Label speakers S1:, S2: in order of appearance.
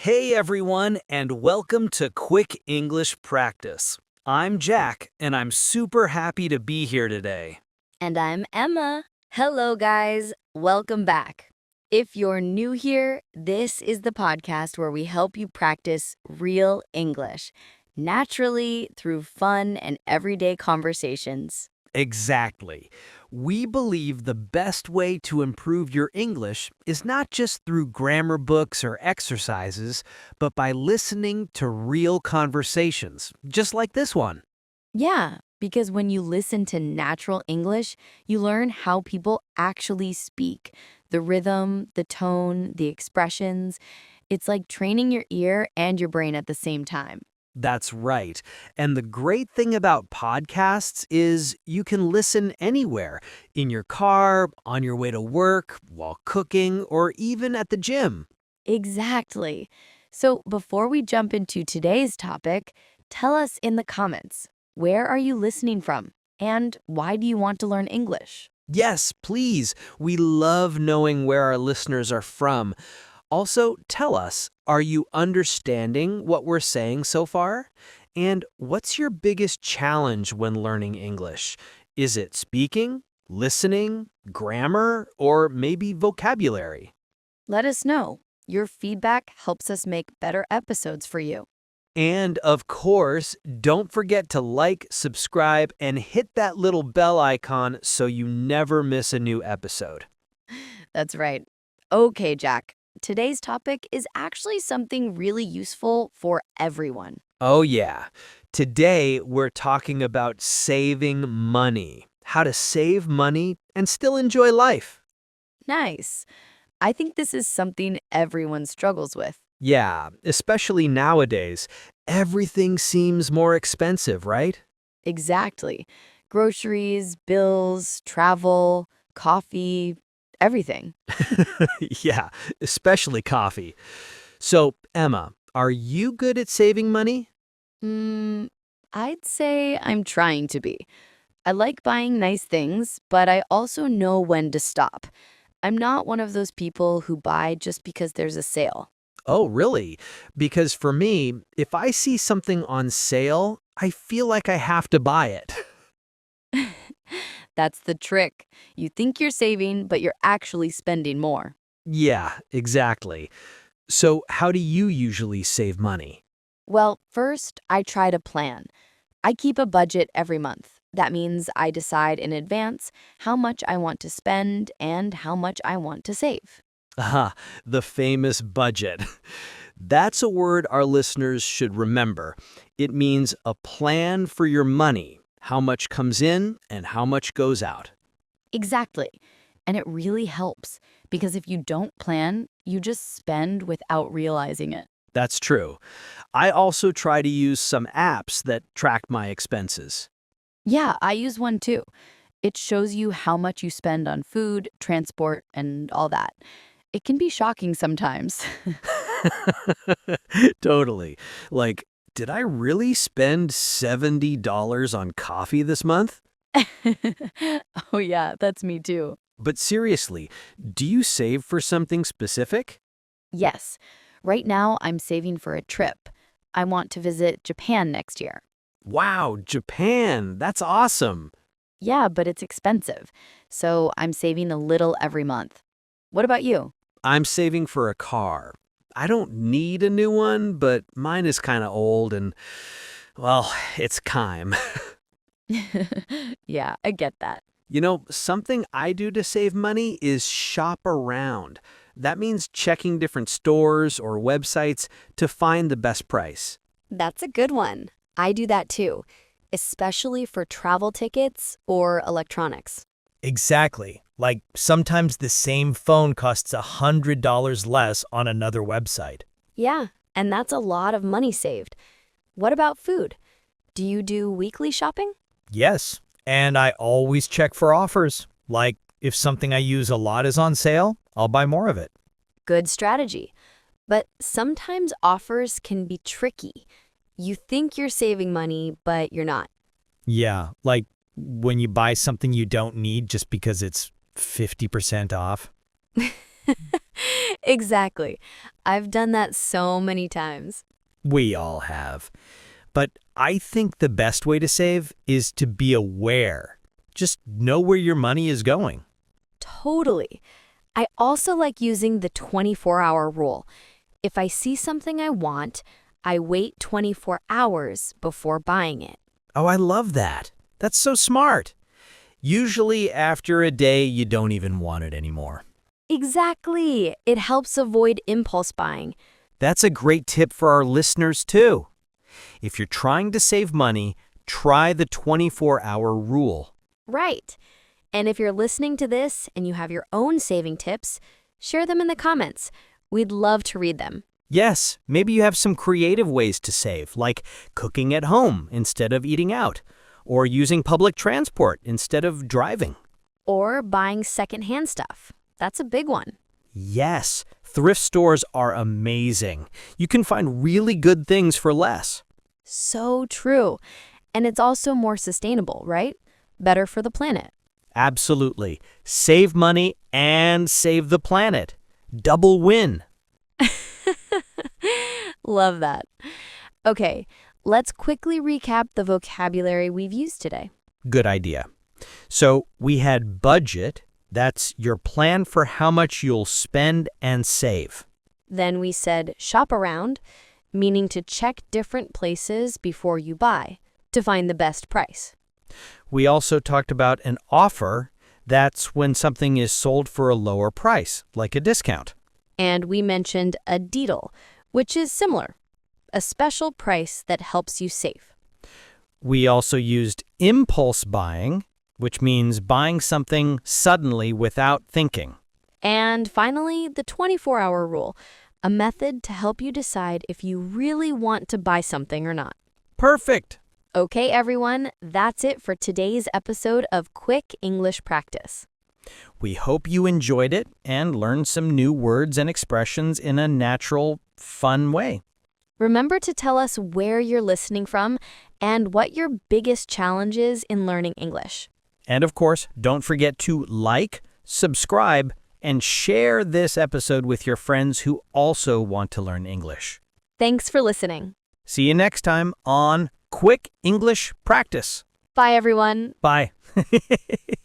S1: Hey everyone, and welcome to Quick English Practice. I'm Jack, and I'm super happy to be here today.
S2: And I'm Emma. Hello, guys. Welcome back. If you're new here, this is the podcast where we help you practice real English naturally through fun and everyday conversations.
S1: Exactly. We believe the best way to improve your English is not just through grammar books or exercises, but by listening to real conversations, just like this one.
S2: Yeah, because when you listen to natural English, you learn how people actually speak the rhythm, the tone, the expressions. It's like training your ear and your brain at the same time.
S1: That's right. And the great thing about podcasts is you can listen anywhere, in your car, on your way to work, while cooking, or even at the gym.
S2: Exactly. So before we jump into today's topic, tell us in the comments, where are you listening from? And why do you want to learn English?
S1: Yes, please. We love knowing where our listeners are from. Also, tell us, are you understanding what we're saying so far? And what's your biggest challenge when learning English? Is it speaking, listening, grammar, or maybe vocabulary?
S2: Let us know. Your feedback helps us make better episodes for you.
S1: And of course, don't forget to like, subscribe, and hit that little bell icon so you never miss a new episode.
S2: That's right. Okay, Jack. Today's topic is actually something really useful for everyone.
S1: Oh yeah. Today, we're talking about saving money. How to save money and still enjoy life.
S2: Nice. I think this is something everyone struggles with.
S1: Yeah, especially nowadays. Everything seems more expensive, right?
S2: Exactly. Groceries, bills, travel, coffee, everything.
S1: Yeah, especially coffee. So, Emma, are you good at saving money?
S2: Hmm, I'd say I'm trying to be. I like buying nice things, but I also know when to stop. I'm not one of those people who buy just because there's a sale.
S1: Oh, really? Because for me, if I see something on sale, I feel like I have to buy it.
S2: That's the trick. You think you're saving, but you're actually spending more.
S1: Yeah, exactly. So, how do you usually save money?
S2: Well, first, I try to plan. I keep a budget every month. That means I decide in advance how much I want to spend and how much I want to save.
S1: Aha, the famous budget. That's a word our listeners should remember. It means a plan for your money, how much comes in and how much goes out.
S2: Exactly. And it really helps because if you don't plan, you just spend without realizing it.
S1: That's true. I also try to use some apps that track my expenses.
S2: Yeah, I use one too. It shows you how much you spend on food, transport, and all that. It can be shocking sometimes.
S1: Totally. Like, did I really spend $70 on coffee this month?
S2: Oh, yeah, that's me too.
S1: But seriously, do you save for something specific?
S2: Yes, right now I'm saving for a trip. I want to visit Japan next year.
S1: Wow, Japan. That's awesome.
S2: Yeah, but it's expensive. So I'm saving a little every month. What about you?
S1: I'm saving for a car. I don't need a new one, but mine is kind of old and, well, it's time.
S2: Yeah, I get that.
S1: Something I do to save money is shop around. That means checking different stores or websites to find the best price.
S3: That's a good one. I do that too, especially for travel tickets or electronics.
S4: Exactly. Like sometimes the same phone costs $100 less on another website.
S3: Yeah, and that's a lot of money saved. What about food? Do you do weekly shopping?
S4: Yes, and I always check for offers. Like if something I use a lot is on sale, I'll buy more of it.
S3: Good strategy. But sometimes offers can be tricky. You think you're saving money, but you're not.
S4: Yeah, like when you buy something you don't need just because it's 50% off.
S3: Exactly. I've done that so many times.
S4: We all have. But I think the best way to save is to be aware. Just know where your money is going.
S3: Totally. I also like using the 24-hour rule. If I see something I want, I wait 24 hours before buying it.
S4: Oh, I love that. That's so smart. Usually after a day, you don't even want it anymore.
S3: Exactly. It helps avoid impulse buying.
S1: That's a great tip for our listeners, too. If you're trying to save money, try the 24-hour rule.
S3: Right. And if you're listening to this and you have your own saving tips, share them in the comments. We'd love to read them.
S1: Yes, maybe you have some creative ways to save, like cooking at home instead of eating out, or using public transport instead of driving.
S3: Or buying secondhand stuff. That's a big one.
S1: Yes, thrift stores are amazing. You can find really good things for less.
S3: So true. And it's also more sustainable, right? Better for the planet.
S1: Absolutely. Save money and save the planet. Double win.
S3: Love that. Okay, let's quickly recap the vocabulary we've used today.
S1: Good idea. So we had budget. That's your plan for how much you'll spend and save.
S3: Then we said shop around, meaning to check different places before you buy to find the best price.
S1: We also talked about an offer. That's when something is sold for a lower price, like a discount.
S3: And we mentioned a deal, which is similar, a special price that helps you save.
S1: We also used impulse buying, which means buying something suddenly without thinking.
S3: And finally, the 24-hour rule, a method to help you decide if you really want to buy something or not.
S1: Perfect.
S3: Okay, everyone, that's it for today's episode of Quick English Practice.
S1: We hope you enjoyed it and learned some new words and expressions in a natural, fun way.
S3: Remember to tell us where you're listening from and what your biggest challenge is in learning English.
S1: And of course, don't forget to like, subscribe, and share this episode with your friends who also want to learn English.
S3: Thanks for listening.
S1: See you next time on Quick English Practice.
S3: Bye, everyone.
S1: Bye.